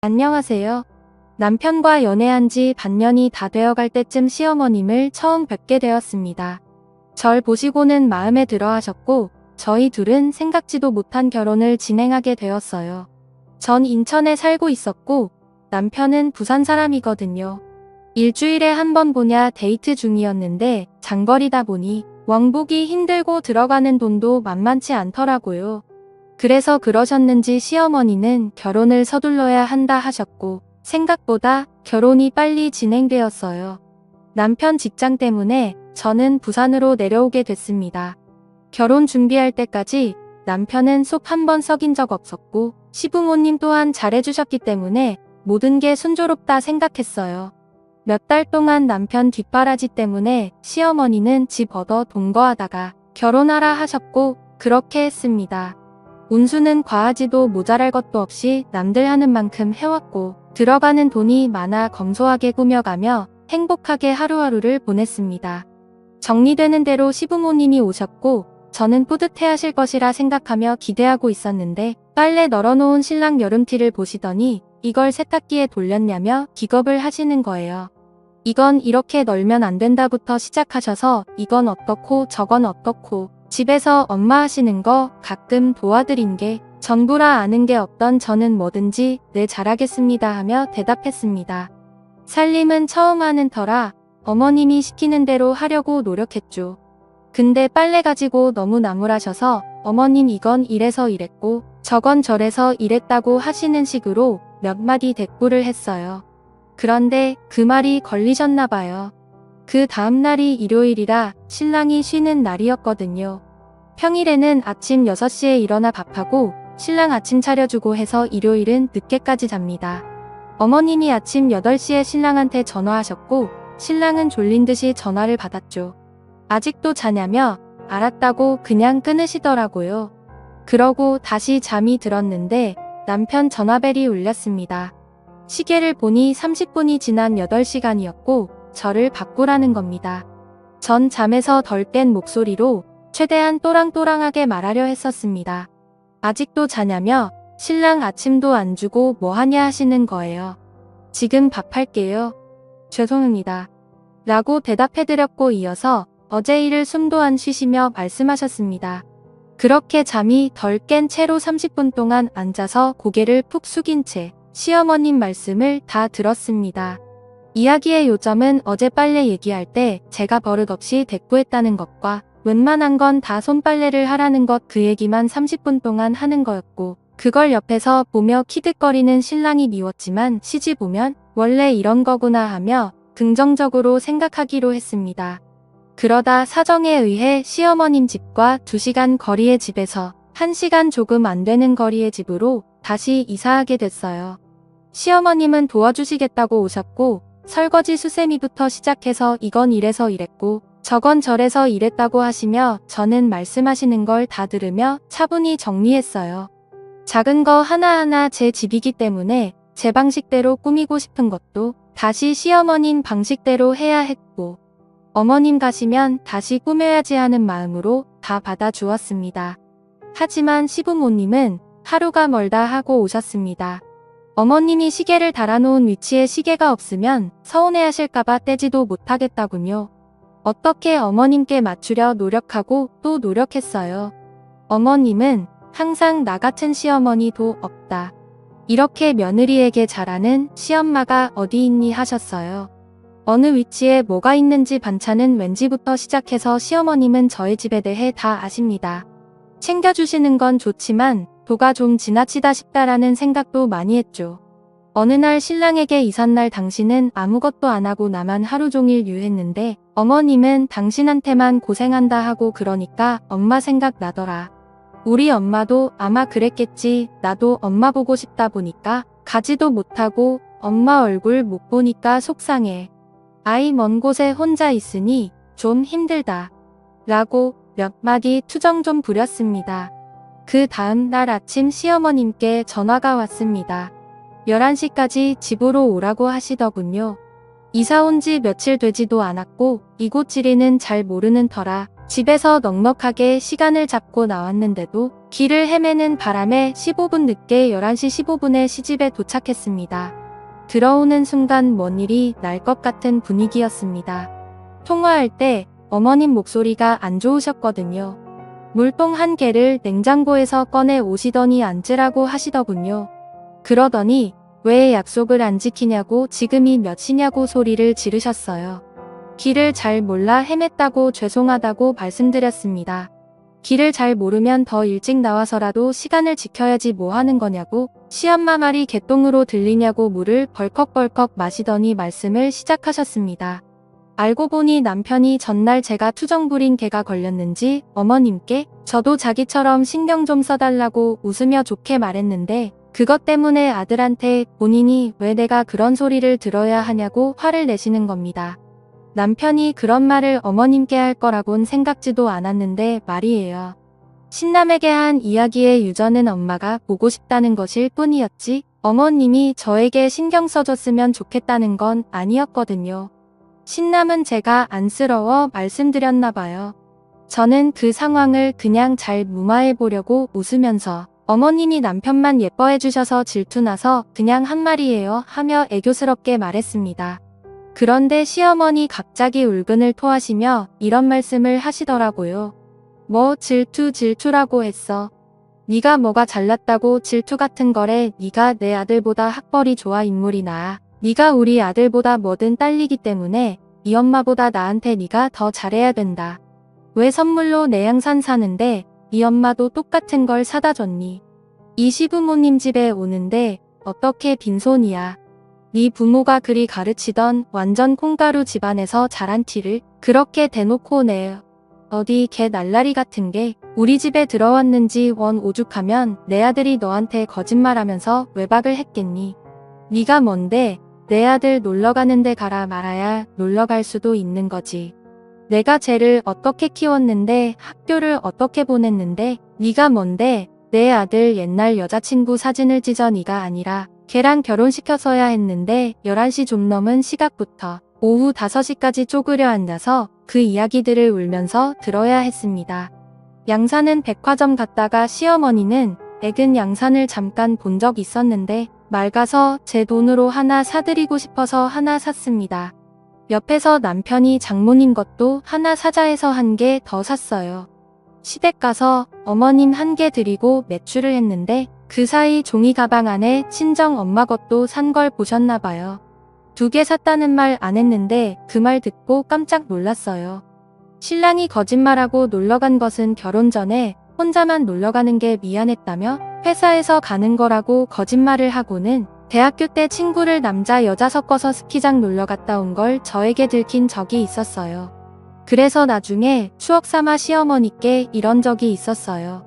안녕하세요. 남편과 연애한 지 반년이 다 되어갈 때쯤 시어머님을 처음 뵙게 되었습니다. 절 보시고는 마음에 들어 하셨고, 저희 둘은 생각지도 못한 결혼을 진행하게 되었어요. 전 인천에 살고 있었고, 남편은 부산 사람이거든요. 일주일에 한 번 보냐 데이트 중이었는데, 장거리다 보니 왕복이 힘들고 들어가는 돈도 만만치 않더라고요. 그래서 그러셨는지 시어머니는 결혼을 서둘러야 한다 하셨고, 생각보다 결혼이 빨리 진행되었어요. 남편 직장 때문에 저는 부산으로 내려오게 됐습니다. 결혼 준비할 때까지 남편은 속 한 번 썩인 적 없었고, 시부모님 또한 잘해주셨기 때문에 모든 게 순조롭다 생각했어요. 몇 달 동안 남편 뒷바라지 때문에 시어머니는 집 얻어 동거하다가 결혼하라 하셨고, 그렇게 했습니다. 운수는 과하지도 모자랄 것도 없이 남들 하는 만큼 해왔고, 들어가는 돈이 많아 검소하게 꾸며가며 행복하게 하루하루를 보냈습니다. 정리되는 대로 시부모님이 오셨고, 저는 뿌듯해하실 것이라 생각하며 기대하고 있었는데, 빨래 널어놓은 신랑 여름티를 보시더니 이걸 세탁기에 돌렸냐며 기겁을 하시는 거예요. 이건 이렇게 널면 안 된다부터 시작하셔서 이건 어떻고 저건 어떻고, 집에서 엄마 하시는 거 가끔 도와드린 게 전부라 아는 게 없던 저는 뭐든지 네 잘하겠습니다 하며 대답했습니다. 살림은 처음 하는 터라 어머님이 시키는 대로 하려고 노력했죠. 근데 빨래 가지고 너무 나무라셔서 어머님 이건 이래서 이랬고 저건 저래서 이랬다고 하시는 식으로 몇 마디 대꾸를 했어요. 그런데 그 말이 걸리셨나 봐요. 그 다음날이 일요일이라 신랑이 쉬는 날이었거든요. 평일에는 아침 6시에 일어나 밥하고 신랑 아침 차려주고 해서 일요일은 늦게까지 잡니다. 어머님이 아침 8시에 신랑한테 전화하셨고 신랑은 졸린 듯이 전화를 받았죠. 아직도 자냐며 알았다고 그냥 끊으시더라고요. 그러고 다시 잠이 들었는데 남편 전화벨이 울렸습니다. 시계를 보니 30분이 지난 8시간이었고 저를 바꾸라는 겁니다. 전 잠에서 덜 깬 목소리로 최대한 또랑또랑하게 말하려 했었습니다. 아직도 자냐며 신랑 아침도 안 주고 뭐 하냐 하시는 거예요. 지금 밥할게요. 죄송합니다. 라고 대답해드렸고 이어서 어제 일을 숨도 안 쉬시며 말씀하셨습니다. 그렇게 잠이 덜 깬 채로 30분 동안 앉아서 고개를 푹 숙인 채 시어머님 말씀을 다 들었습니다. 이야기의 요점은 어제 빨래 얘기할 때 제가 버릇없이 대꾸했다는 것과 웬만한 건 다 손빨래를 하라는 것 그 얘기만 30분 동안 하는 거였고 그걸 옆에서 보며 키득거리는 신랑이 미웠지만 시집 오면 원래 이런 거구나 하며 긍정적으로 생각하기로 했습니다. 그러다 사정에 의해 시어머님 집과 2시간 거리의 집에서 1시간 조금 안 되는 거리의 집으로 다시 이사하게 됐어요. 시어머님은 도와주시겠다고 오셨고 설거지 수세미부터 시작해서 이건 이래서 이랬고 저건 저래서 이랬다고 하시며 저는 말씀하시는 걸 다 들으며 차분히 정리했어요. 작은 거 하나하나 제 집이기 때문에 제 방식대로 꾸미고 싶은 것도 다시 시어머님 방식대로 해야 했고 어머님 가시면 다시 꾸며야지 하는 마음으로 다 받아주었습니다. 하지만 시부모님은 하루가 멀다 하고 오셨습니다. 어머님이 시계를 달아놓은 위치에 시계가 없으면 서운해하실까봐 떼지도 못하겠다군요. 어떻게 어머님께 맞추려 노력하고 또 노력했어요. 어머님은 항상 나 같은 시어머니도 없다. 이렇게 며느리에게 잘하는 시엄마가 어디 있니 하셨어요. 어느 위치에 뭐가 있는지 반찬은 왠지부터 시작해서 시어머님은 저의 집에 대해 다 아십니다. 챙겨주시는 건 좋지만 도가 좀 지나치다 싶다라는 생각도 많이 했죠. 어느 날 신랑에게 이삿날 당신은 아무것도 안 하고 나만 하루 종일 유했는데 어머님은 당신한테만 고생한다 하고 그러니까 엄마 생각 나더라. 우리 엄마도 아마 그랬겠지. 나도 엄마 보고 싶다 보니까 가지도 못하고 엄마 얼굴 못 보니까 속상해. 아이 먼 곳에 혼자 있으니 좀 힘들다. 라고 몇 마디 투정 좀 부렸습니다. 그 다음 날 아침 시어머님께 전화가 왔습니다. 11시까지 집으로 오라고 하시더군요. 이사 온 지 며칠 되지도 않았고 이곳 지리는 잘 모르는 터라 집에서 넉넉하게 시간을 잡고 나왔는데도 길을 헤매는 바람에 15분 늦게 11시 15분에 시집에 도착했습니다. 들어오는 순간 뭔 일이 날 것 같은 분위기였습니다. 통화할 때 어머님 목소리가 안 좋으셨거든요. 물통 한 개를 냉장고에서 꺼내 오시더니 앉으라고 하시더군요. 그러더니 왜 약속을 안 지키냐고 지금이 몇 시냐고 소리를 지르셨어요. 길을 잘 몰라 헤맸다고 죄송하다고 말씀드렸습니다. 길을 잘 모르면 더 일찍 나와서라도 시간을 지켜야지 뭐 하는 거냐고, 시엄마 말이 개똥으로 들리냐고 물을 벌컥벌컥 마시더니 말씀을 시작하셨습니다. 알고 보니 남편이 전날 제가 투정 부린 개가 걸렸는지 어머님께 저도 자기처럼 신경 좀 써달라고 웃으며 좋게 말했는데, 그것 때문에 아들한테 본인이 왜 내가 그런 소리를 들어야 하냐고 화를 내시는 겁니다. 남편이 그런 말을 어머님께 할 거라곤 생각지도 않았는데 말이에요. 신남에게 한 이야기의 유저는 엄마가 보고 싶다는 것일 뿐이었지 어머님이 저에게 신경 써줬으면 좋겠다는 건 아니었거든요. 신남은 제가 안쓰러워 말씀드렸나 봐요. 저는 그 상황을 그냥 잘 무마해보려고 웃으면서 어머님이 남편만 예뻐해 주셔서 질투나서 그냥 한 말이에요 하며 애교스럽게 말했습니다. 그런데 시어머니 갑자기 울근을 토하시며 이런 말씀을 하시더라고요. 뭐 질투라고 했어. 네가 뭐가 잘났다고 질투 같은 거래. 네가 내 아들보다 학벌이 좋아 인물이 나아. 네가 우리 아들보다 뭐든 딸리기 때문에 네 엄마보다 나한테 네가 더 잘해야 된다. 왜 선물로 내 양산 사는데 네 엄마도 똑같은 걸 사다 줬니? 이 시부모님 집에 오는데 어떻게 빈손이야. 네 부모가 그리 가르치던 완전 콩가루 집안에서 자란 티를 그렇게 대놓고 내. 어디 개 날라리 같은 게 우리 집에 들어왔는지 원 오죽하면 내 아들이 너한테 거짓말하면서 외박을 했겠니? 네가 뭔데 내 아들 놀러가는데 가라 말아야 놀러갈 수도 있는 거지. 내가 쟤를 어떻게 키웠는데 학교를 어떻게 보냈는데 네가 뭔데 내 아들 옛날 여자친구 사진을 찢어 네가 아니라 걔랑 결혼시켜서야 했는데 11시 좀 넘은 시각부터 오후 5시까지 쪼그려 앉아서 그 이야기들을 울면서 들어야 했습니다. 양산은 백화점 갔다가 시어머니는 액은 양산을 잠깐 본 적 있었는데 맑아서 제 돈으로 하나 사드리고 싶어서 하나 샀습니다. 옆에서 남편이 장모님 것도 하나 사자 해서 한 개 더 샀어요. 시댁 가서 어머님 한 개 드리고 매출을 했는데 그 사이 종이 가방 안에 친정 엄마 것도 산 걸 보셨나 봐요. 2개 샀다는 말 안 했는데 그 말 듣고 깜짝 놀랐어요. 신랑이 거짓말하고 놀러간 것은 결혼 전에 혼자만 놀러가는 게 미안했다며 회사에서 가는 거라고 거짓말을 하고는 대학교 때 친구를 남자 여자 섞어서 스키장 놀러 갔다 온 걸 저에게 들킨 적이 있었어요. 그래서 나중에 추억 삼아 시어머니께 이런 적이 있었어요.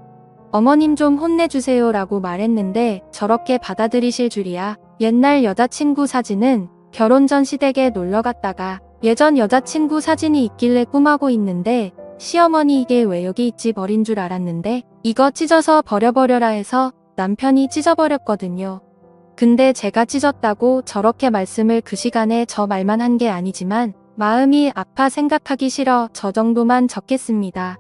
어머님 좀 혼내주세요 라고 말했는데 저렇게 받아들이실 줄이야. 옛날 여자친구 사진은 결혼 전 시댁에 놀러 갔다가 예전 여자친구 사진이 있길래 꿈하고 있는데 시어머니 이게 왜 여기 있지 버린 줄 알았는데 이거 찢어서 버려버려라 해서 남편이 찢어버렸거든요. 근데 제가 찢었다고 저렇게 말씀을 그 시간에 저 말만 한 게 아니지만 마음이 아파 생각하기 싫어 저 정도만 적겠습니다.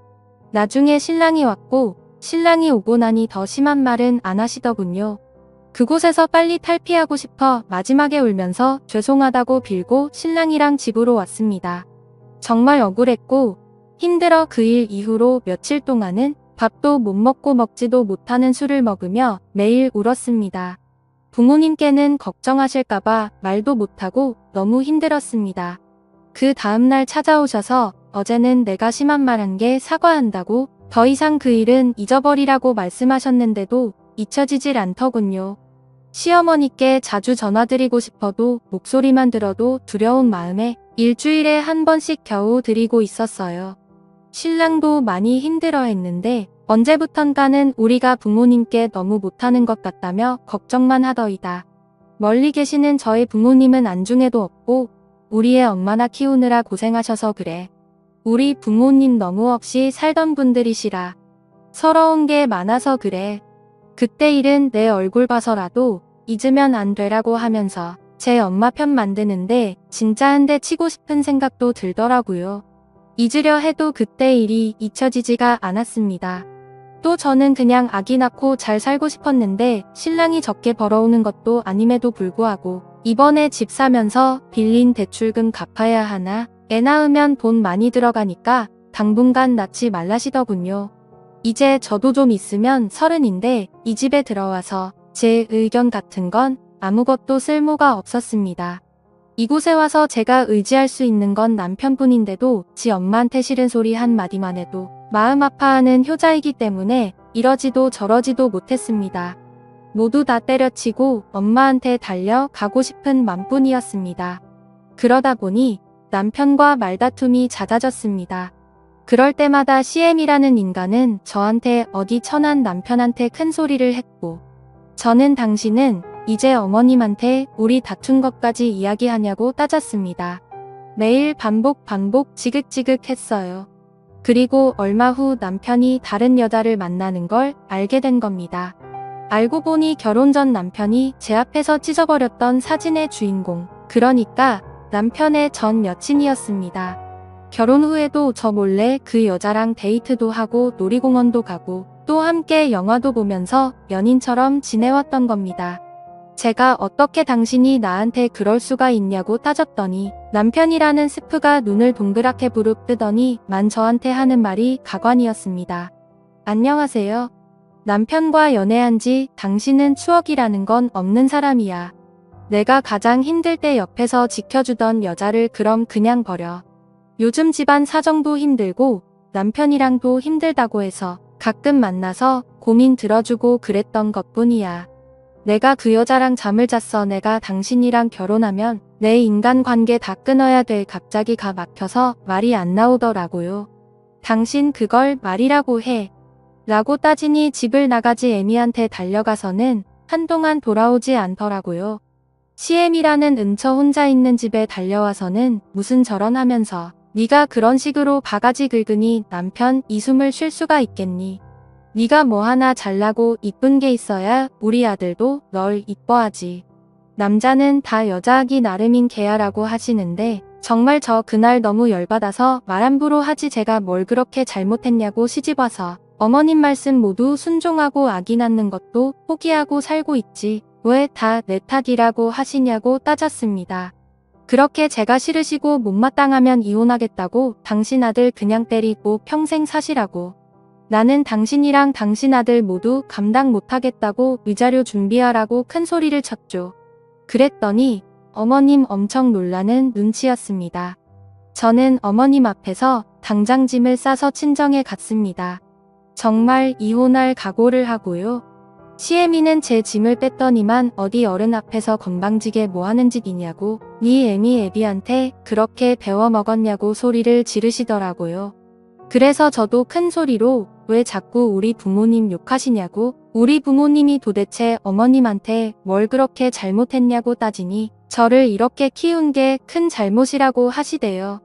나중에 신랑이 왔고 신랑이 오고 나니 더 심한 말은 안 하시더군요. 그곳에서 빨리 탈피하고 싶어 마지막에 울면서 죄송하다고 빌고 신랑이랑 집으로 왔습니다. 정말 억울했고 힘들어 그 일 이후로 며칠 동안은 밥도 못 먹고 먹지도 못하는 술을 먹으며 매일 울었습니다. 부모님께는 걱정하실까봐 말도 못하고 너무 힘들었습니다. 그 다음날 찾아오셔서 어제는 내가 심한 말 한 게 사과한다고 더 이상 그 일은 잊어버리라고 말씀하셨는데도 잊혀지질 않더군요. 시어머니께 자주 전화드리고 싶어도 목소리만 들어도 두려운 마음에 일주일에 한 번씩 겨우 드리고 있었어요. 신랑도 많이 힘들어했는데 언제부턴가는 우리가 부모님께 너무 못하는 것 같다며 걱정만 하더이다. 멀리 계시는 저희 부모님은 안중에도 없고 우리 애 엄마나 키우느라 고생하셔서 그래. 우리 부모님 너무 없이 살던 분들이시라. 서러운 게 많아서 그래. 그때 일은 내 얼굴 봐서라도 잊으면 안 되라고 하면서 제 엄마 편 만드는데 진짜 한 대 치고 싶은 생각도 들더라고요. 잊으려 해도 그때 일이 잊혀지지가 않았습니다. 또 저는 그냥 아기 낳고 잘 살고 싶었는데 신랑이 적게 벌어오는 것도 아님에도 불구하고 이번에 집 사면서 빌린 대출금 갚아야 하나? 애 낳으면 돈 많이 들어가니까 당분간 낳지 말라시더군요. 이제 저도 좀 있으면 30인데 이 집에 들어와서 제 의견 같은 건 아무것도 쓸모가 없었습니다. 이곳에 와서 제가 의지할 수 있는 건 남편뿐인데도 지 엄마한테 싫은 소리 한마디만 해도 마음 아파하는 효자이기 때문에 이러지도 저러지도 못했습니다. 모두 다 때려치고 엄마한테 달려가고 싶은 맘뿐이었습니다. 그러다 보니 남편과 말다툼이 잦아졌습니다. 그럴 때마다 CM이라는 인간은 저한테 어디 천한 남편한테 큰 소리를 했고 저는 당신은 이제 어머님한테 우리 다툰 것까지 이야기하냐고 따졌습니다. 매일 반복 지긋지긋 했어요. 그리고 얼마 후 남편이 다른 여자를 만나는 걸 알게 된 겁니다. 알고 보니 결혼 전 남편이 제 앞에서 찢어버렸던 사진의 주인공, 그러니까 남편의 전 여친이었습니다. 결혼 후에도 저 몰래 그 여자랑 데이트도 하고 놀이공원도 가고 또 함께 영화도 보면서 연인처럼 지내왔던 겁니다. 제가 어떻게 당신이 나한테 그럴 수가 있냐고 따졌더니 남편이라는 스프가 눈을 동그랗게 부릅뜨더니 만 저한테 하는 말이 가관이었습니다. 안녕하세요. 남편과 연애한 지 당신은 추억이라는 건 없는 사람이야. 내가 가장 힘들 때 옆에서 지켜주던 여자를 그럼 그냥 버려. 요즘 집안 사정도 힘들고 남편이랑도 힘들다고 해서 가끔 만나서 고민 들어주고 그랬던 것뿐이야. 내가 그 여자랑 잠을 잤어. 내가 당신이랑 결혼하면 내 인간관계 다 끊어야 돼. 갑자기 가 막혀서 말이 안 나오더라고요. 당신 그걸 말이라고 해. 라고 따지니 집을 나가지 애미한테 달려가서는 한동안 돌아오지 않더라고요. CM이라는 은처 혼자 있는 집에 달려와서는 무슨 저런 하면서 네가 그런 식으로 바가지 긁으니 남편 이숨을 쉴 수가 있겠니? 네가 뭐 하나 잘나고 이쁜 게 있어야 우리 아들도 널 이뻐하지. 남자는 다 여자하기 나름인 개야라고 하시는데 정말 저 그날 너무 열받아서 말 함부로 하지. 제가 뭘 그렇게 잘못했냐고 시집와서 어머님 말씀 모두 순종하고 아기 낳는 것도 포기하고 살고 있지. 왜 다 내 탓이라고 하시냐고 따졌습니다. 그렇게 제가 싫으시고 못마땅하면 이혼하겠다고 당신 아들 그냥 때리고 평생 사시라고. 나는 당신이랑 당신 아들 모두 감당 못하겠다고 위자료 준비하라고 큰 소리를 쳤죠. 그랬더니 어머님 엄청 놀라는 눈치였습니다. 저는 어머님 앞에서 당장 짐을 싸서 친정에 갔습니다. 정말 이혼할 각오를 하고요. CM이는 제 짐을 뺐더니만 어디 어른 앞에서 건방지게 뭐하는 짓이냐고 네 애미 애비한테 그렇게 배워 먹었냐고 소리를 지르시더라고요. 그래서 저도 큰 소리로 왜 자꾸 우리 부모님 욕하시냐고 우리 부모님이 도대체 어머님한테 뭘 그렇게 잘못했냐고 따지니 저를 이렇게 키운 게 큰 잘못이라고 하시대요.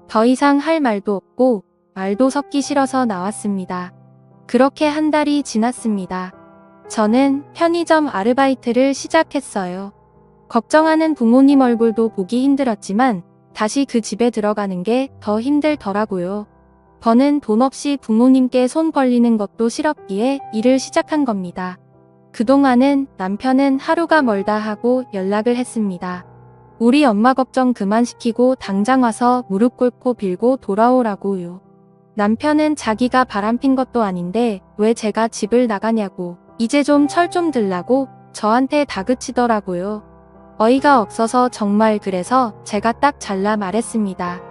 더 이상 할 말도 없고 말도 섞기 싫어서 나왔습니다. 그렇게 한 달이 지났습니다. 저는 편의점 아르바이트를 시작했어요. 걱정하는 부모님 얼굴도 보기 힘들었지만 다시 그 집에 들어가는 게 더 힘들더라고요. 버는 돈 없이 부모님께 손 벌리는 것도 싫었기에 일을 시작한 겁니다. 그동안은 남편은 하루가 멀다 하고 연락을 했습니다. 우리 엄마 걱정 그만 시키고 당장 와서 무릎 꿇고 빌고 돌아오라고요. 남편은 자기가 바람핀 것도 아닌데 왜 제가 집을 나가냐고 이제 좀 철 좀 들라고 저한테 다그치더라고요. 어이가 없어서 정말 그래서 제가 딱 잘라 말했습니다.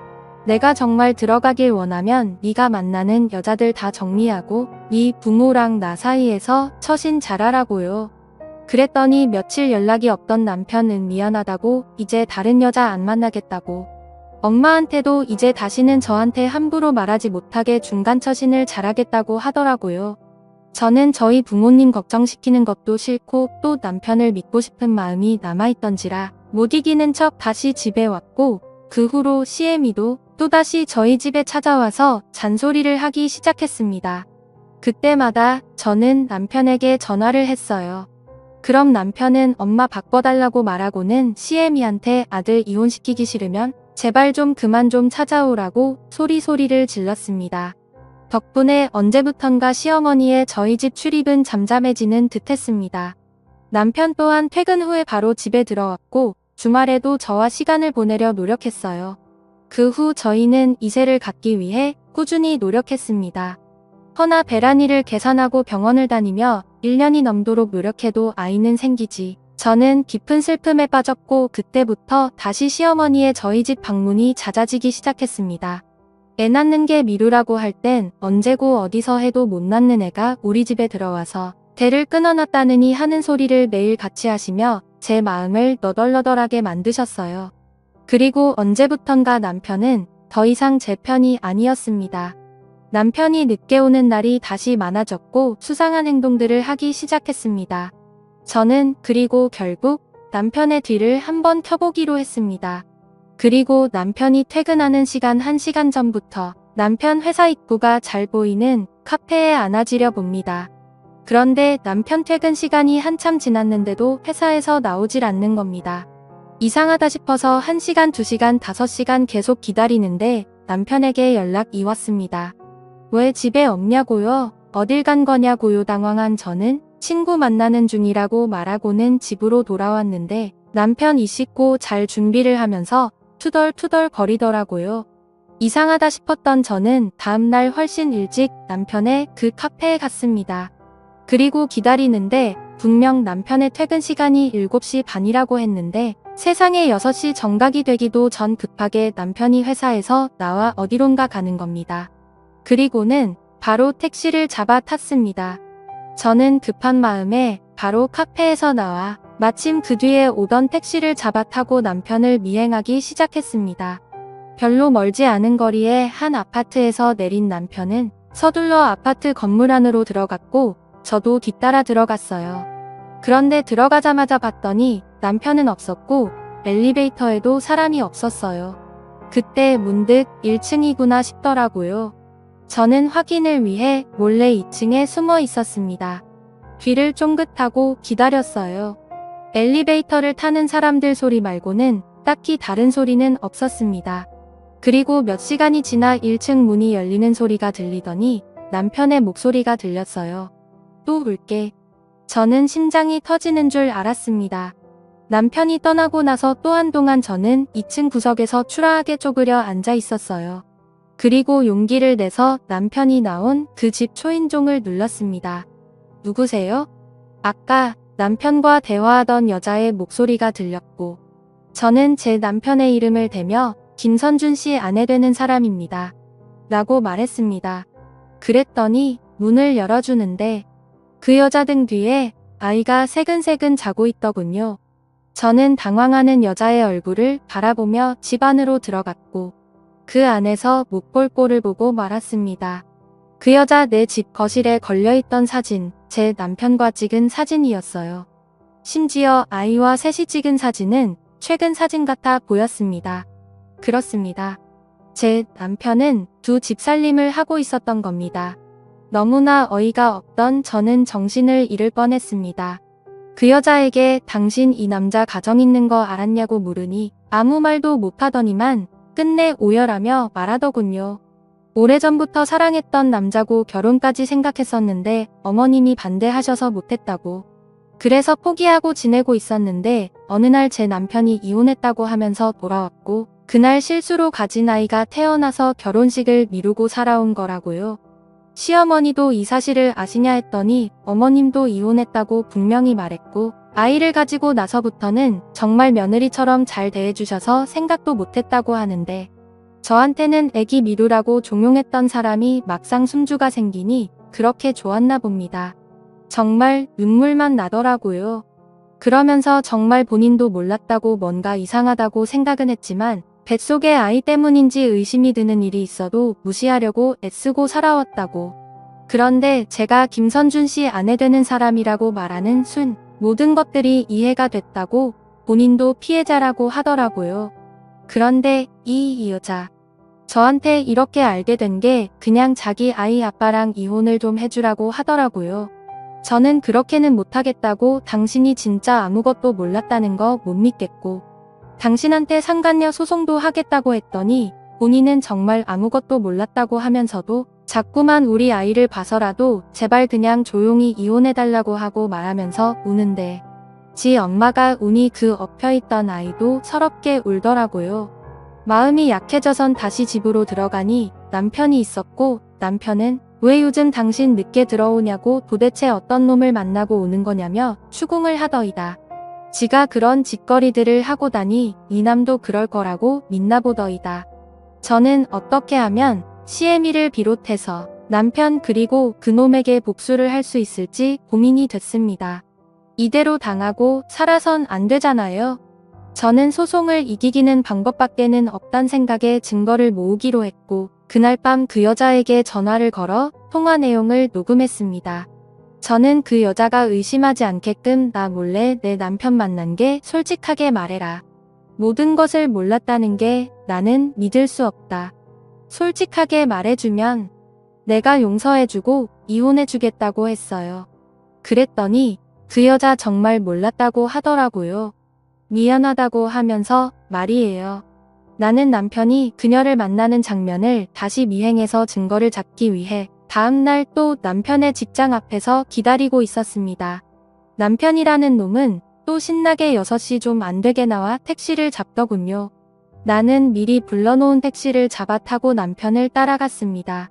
내가 정말 들어가길 원하면 네가 만나는 여자들 다 정리하고 네 부모랑 나 사이에서 처신 잘하라고요. 그랬더니 며칠 연락이 없던 남편은 미안하다고 이제 다른 여자 안 만나겠다고 엄마한테도 이제 다시는 저한테 함부로 말하지 못하게 중간 처신을 잘하겠다고 하더라고요. 저는 저희 부모님 걱정시키는 것도 싫고 또 남편을 믿고 싶은 마음이 남아있던지라 못 이기는 척 다시 집에 왔고 그 후로 CM이도 또다시 저희 집에 찾아와서 잔소리를 하기 시작했습니다. 그때마다 저는 남편에게 전화를 했어요. 그럼 남편은 엄마 바꿔달라고 말하고는 CM이한테 아들 이혼시키기 싫으면 제발 좀 그만 좀 찾아오라고 소리소리를 질렀습니다. 덕분에 언제부턴가 시어머니의 저희 집 출입은 잠잠해지는 듯했습니다. 남편 또한 퇴근 후에 바로 집에 들어왔고 주말에도 저와 시간을 보내려 노력했어요. 그 후 저희는 이세를 갖기 위해 꾸준히 노력했습니다. 허나 배란일을 계산하고 병원을 다니며 1년이 넘도록 노력해도 아이는 생기지. 저는 깊은 슬픔에 빠졌고 그때부터 다시 시어머니의 저희 집 방문이 잦아지기 시작했습니다. 애 낳는 게 미루라고 할 땐 언제고 어디서 해도 못 낳는 애가 우리 집에 들어와서 대를 끊어놨다느니 하는 소리를 매일 같이 하시며 제 마음을 너덜너덜하게 만드셨어요. 그리고 언제부턴가 남편은 더 이상 제 편이 아니었습니다. 남편이 늦게 오는 날이 다시 많아졌고 수상한 행동들을 하기 시작했습니다. 저는 그리고 결국 남편의 뒤를 한번 켜보기로 했습니다. 그리고 남편이 퇴근하는 시간 1시간 전부터 남편 회사 입구가 잘 보이는 카페에 안아지려 봅니다. 그런데 남편 퇴근 시간이 한참 지났는데도 회사에서 나오질 않는 겁니다. 이상하다 싶어서 1시간, 2시간, 5시간 계속 기다리는데 남편에게 연락이 왔습니다. 왜 집에 없냐고요? 어딜 간 거냐고요? 당황한 저는 친구 만나는 중이라고 말하고는 집으로 돌아왔는데 남편 이 씻고 잘 준비를 하면서 투덜투덜 거리더라고요. 이상하다 싶었던 저는 다음날 훨씬 일찍 남편의 그 카페에 갔습니다. 그리고 기다리는데 분명 남편의 퇴근 시간이 7시 반이라고 했는데 세상에 6시 정각이 되기도 전 급하게 남편이 회사에서 나와 어디론가 가는 겁니다. 그리고는 바로 택시를 잡아 탔습니다. 저는 급한 마음에 바로 카페에서 나와 마침 그 뒤에 오던 택시를 잡아 타고 남편을 미행하기 시작했습니다. 별로 멀지 않은 거리에 한 아파트에서 내린 남편은 서둘러 아파트 건물 안으로 들어갔고 저도 뒤따라 들어갔어요. 그런데 들어가자마자 봤더니 남편은 없었고 엘리베이터에도 사람이 없었어요. 그때 문득 1층이구나 싶더라고요. 저는 확인을 위해 몰래 2층에 숨어 있었습니다. 뒤를 쫑긋하고 기다렸어요. 엘리베이터를 타는 사람들 소리 말고는 딱히 다른 소리는 없었습니다. 그리고 몇 시간이 지나 1층 문이 열리는 소리가 들리더니 남편의 목소리가 들렸어요. 또 올게. 저는 심장이 터지는 줄 알았습니다. 남편이 떠나고 나서 또 한동안 저는 2층 구석에서 추라하게 쪼그려 앉아 있었어요. 그리고 용기를 내서 남편이 나온 그 집 초인종을 눌렀습니다. 누구세요? 아까 남편과 대화하던 여자의 목소리가 들렸고 저는 제 남편의 이름을 대며 김선준 씨 아내 되는 사람입니다. 라고 말했습니다. 그랬더니 문을 열어주는데 그 여자 등 뒤에 아이가 새근새근 자고 있더군요. 저는 당황하는 여자의 얼굴을 바라보며 집 안으로 들어갔고 그 안에서 못 볼 꼴을 보고 말았습니다. 그 여자 내 집 거실에 걸려있던 사진, 제 남편과 찍은 사진이었어요. 심지어 아이와 셋이 찍은 사진은 최근 사진 같아 보였습니다. 그렇습니다. 제 남편은 두 집살림을 하고 있었던 겁니다. 너무나 어이가 없던 저는 정신을 잃을 뻔했습니다. 그 여자에게 당신 이 남자 가정 있는 거 알았냐고 물으니 아무 말도 못하더니만 끝내 오열하며 말하더군요. 오래전부터 사랑했던 남자고 결혼까지 생각했었는데 어머님이 반대하셔서 못했다고. 그래서 포기하고 지내고 있었는데 어느 날 제 남편이 이혼했다고 하면서 돌아왔고 그날 실수로 가진 아이가 태어나서 결혼식을 미루고 살아온 거라고요. 시어머니도 이 사실을 아시냐 했더니 어머님도 이혼했다고 분명히 말했고 아이를 가지고 나서부터는 정말 며느리처럼 잘 대해주셔서 생각도 못했다고 하는데 저한테는 애기 미루라고 종용했던 사람이 막상 숨주가 생기니 그렇게 좋았나 봅니다. 정말 눈물만 나더라고요. 그러면서 정말 본인도 몰랐다고 뭔가 이상하다고 생각은 했지만 뱃속의 아이 때문인지 의심이 드는 일이 있어도 무시하려고 애쓰고 살아왔다고. 그런데 제가 김선준 씨 아내 되는 사람이라고 말하는 순 모든 것들이 이해가 됐다고 본인도 피해자라고 하더라고요. 그런데 이 여자 저한테 이렇게 알게 된 게 그냥 자기 아이 아빠랑 이혼을 좀 해주라고 하더라고요. 저는 그렇게는 못하겠다고 당신이 진짜 아무것도 몰랐다는 거 못 믿겠고 당신한테 상간녀 소송도 하겠다고 했더니 본인은 정말 아무것도 몰랐다고 하면서도 자꾸만 우리 아이를 봐서라도 제발 그냥 조용히 이혼해달라고 하고 말하면서 우는데 지 엄마가 우니 그 엎혀있던 아이도 서럽게 울더라고요. 마음이 약해져선 다시 집으로 들어가니 남편이 있었고 남편은 왜 요즘 당신 늦게 들어오냐고 도대체 어떤 놈을 만나고 오는 거냐며 추궁을 하더이다. 지가 그런 짓거리들을 하고 다니 이 남도 그럴 거라고 믿나 보더이다. 저는 어떻게 하면 시애미를 비롯해서 남편 그리고 그놈에게 복수를 할 수 있을지 고민이 됐습니다. 이대로 당하고 살아선 안 되잖아요. 저는 소송을 이기기는 방법밖에는 없단 생각에 증거를 모으기로 했고 그날 밤 그 여자에게 전화를 걸어 통화 내용을 녹음했습니다. 저는 그 여자가 의심하지 않게끔 나 몰래 내 남편 만난 게 솔직하게 말해라. 모든 것을 몰랐다는 게 나는 믿을 수 없다. 솔직하게 말해주면 내가 용서해주고 이혼해주겠다고 했어요. 그랬더니 그 여자 정말 몰랐다고 하더라고요. 미안하다고 하면서 말이에요. 나는 남편이 그녀를 만나는 장면을 다시 미행해서 증거를 잡기 위해 다음날 또 남편의 직장 앞에서 기다리고 있었습니다. 남편이라는 놈은 또 신나게 6시 좀 안 되게 나와 택시를 잡더군요. 나는 미리 불러놓은 택시를 잡아 타고 남편을 따라갔습니다.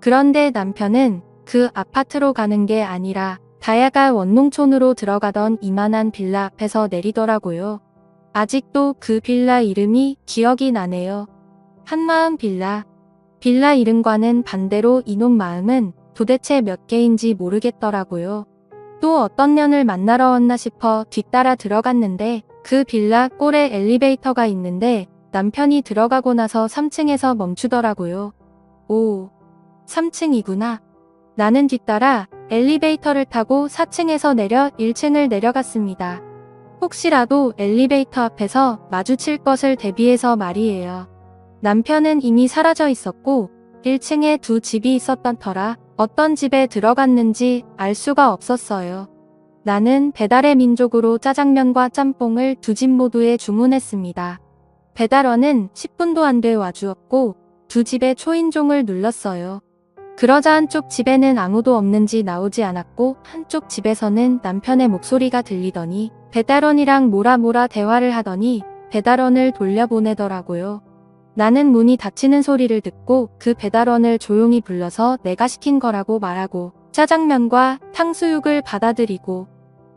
그런데 남편은 그 아파트로 가는 게 아니라 다야가 원농촌으로 들어가던 이만한 빌라 앞에서 내리더라고요. 아직도 그 빌라 이름이 기억이 나네요. 한마음 빌라. 빌라 이름과는 반대로 이놈 마음은 도대체 몇 개인지 모르겠더라고요. 또 어떤 년을 만나러 왔나 싶어 뒤따라 들어갔는데 그 빌라 꼴에 엘리베이터가 있는데 남편이 들어가고 나서 3층에서 멈추더라고요. 오, 3층이구나. 나는 뒤따라 엘리베이터를 타고 4층에서 내려 1층을 내려갔습니다. 혹시라도 엘리베이터 앞에서 마주칠 것을 대비해서 말이에요. 남편은 이미 사라져 있었고 1층에 두 집이 있었던 터라 어떤 집에 들어갔는지 알 수가 없었어요. 나는 배달의 민족으로 짜장면과 짬뽕을 두 집 모두에 주문했습니다. 배달원은 10분도 안 돼 와주었고 두 집의 초인종을 눌렀어요. 그러자 한쪽 집에는 아무도 없는지 나오지 않았고 한쪽 집에서는 남편의 목소리가 들리더니 배달원이랑 뭐라 대화를 하더니 배달원을 돌려보내더라고요. 나는 문이 닫히는 소리를 듣고 그 배달원을 조용히 불러서 내가 시킨 거라고 말하고 짜장면과 탕수육을 받아들이고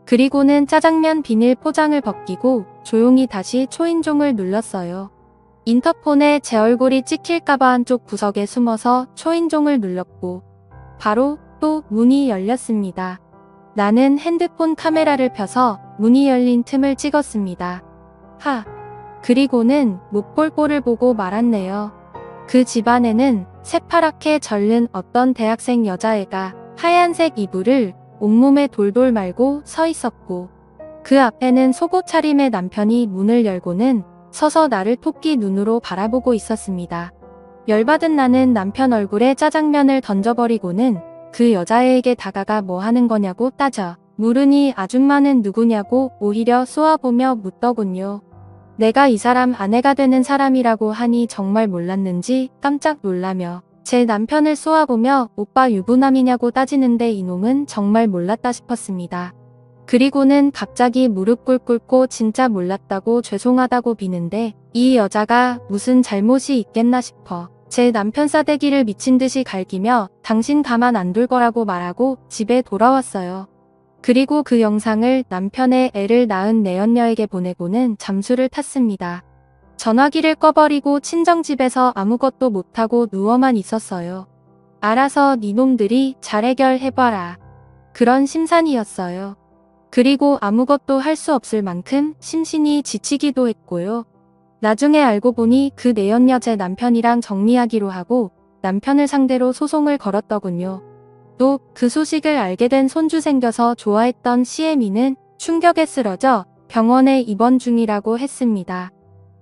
그리고는 짜장면 비닐 포장을 벗기고 조용히 다시 초인종을 눌렀어요. 인터폰에 제 얼굴이 찍힐까봐 한쪽 구석에 숨어서 초인종을 눌렀고 바로 또 문이 열렸습니다. 나는 핸드폰 카메라를 펴서 문이 열린 틈을 찍었습니다. 그리고는 못 볼 꼴을 보고 말았네요. 그 집안에는 새파랗게 절른 어떤 대학생 여자애가 하얀색 이불을 온몸에 돌돌 말고 서 있었고 그 앞에는 속옷 차림의 남편이 문을 열고는 서서 나를 토끼 눈으로 바라보고 있었습니다. 열받은 나는 남편 얼굴에 짜장면을 던져버리고는 그 여자애에게 다가가 뭐 하는 거냐고 따져 물으니 아줌마는 누구냐고 오히려 쏘아보며 묻더군요. 내가 이 사람 아내가 되는 사람이라고 하니 정말 몰랐는지 깜짝 놀라며 제 남편을 쏘아보며 오빠 유부남이냐고 따지는데 이놈은 정말 몰랐다 싶었습니다. 그리고는 갑자기 무릎 꿇고 진짜 몰랐다고 죄송하다고 비는데 이 여자가 무슨 잘못이 있겠나 싶어 제 남편 싸대기를 미친 듯이 갈기며 당신 가만 안 둘 거라고 말하고 집에 돌아왔어요. 그리고 그 영상을 남편의 애를 낳은 내연녀에게 보내고는 잠수를 탔습니다. 전화기를 꺼버리고 친정집에서 아무것도 못하고 누워만 있었어요. 알아서 니놈들이 잘 해결해봐라. 그런 심산이었어요. 그리고 아무것도 할 수 없을 만큼 심신이 지치기도 했고요. 나중에 알고 보니 그 내연녀 제 남편이랑 정리하기로 하고 남편을 상대로 소송을 걸었더군요. 또 그 소식을 알게 된 손주 생겨서 좋아했던 시애미는 충격에 쓰러져 병원에 입원 중이라고 했습니다.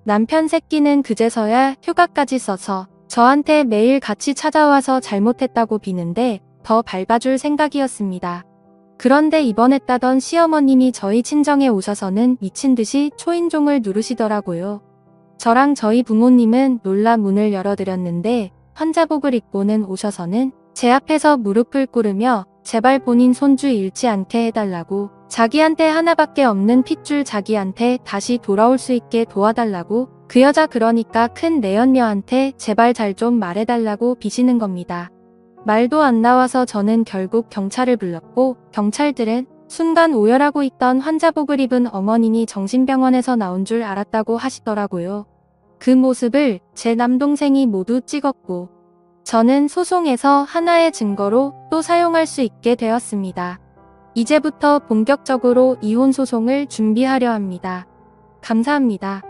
남편 새끼는 그제서야 휴가까지 써서 저한테 매일 같이 찾아와서 잘못했다고 비는데 더 밟아줄 생각이었습니다. 그런데 입원했다던 시어머님이 저희 친정에 오셔서는 미친듯이 초인종을 누르시더라고요. 저랑 저희 부모님은 놀라 문을 열어드렸는데 환자복을 입고는 오셔서는 제 앞에서 무릎을 꿇으며 제발 본인 손주 잃지 않게 해달라고, 자기한테 하나밖에 없는 핏줄 자기한테 다시 돌아올 수 있게 도와달라고, 그 여자 그러니까 큰 내연녀한테 제발 잘 좀 말해달라고 비시는 겁니다. 말도 안 나와서 저는 결국 경찰을 불렀고, 경찰들은 순간 오열하고 있던 환자복을 입은 어머님이 정신병원에서 나온 줄 알았다고 하시더라고요. 그 모습을 제 남동생이 모두 찍었고, 저는 소송에서 하나의 증거로 또 사용할 수 있게 되었습니다. 이제부터 본격적으로 이혼 소송을 준비하려 합니다. 감사합니다.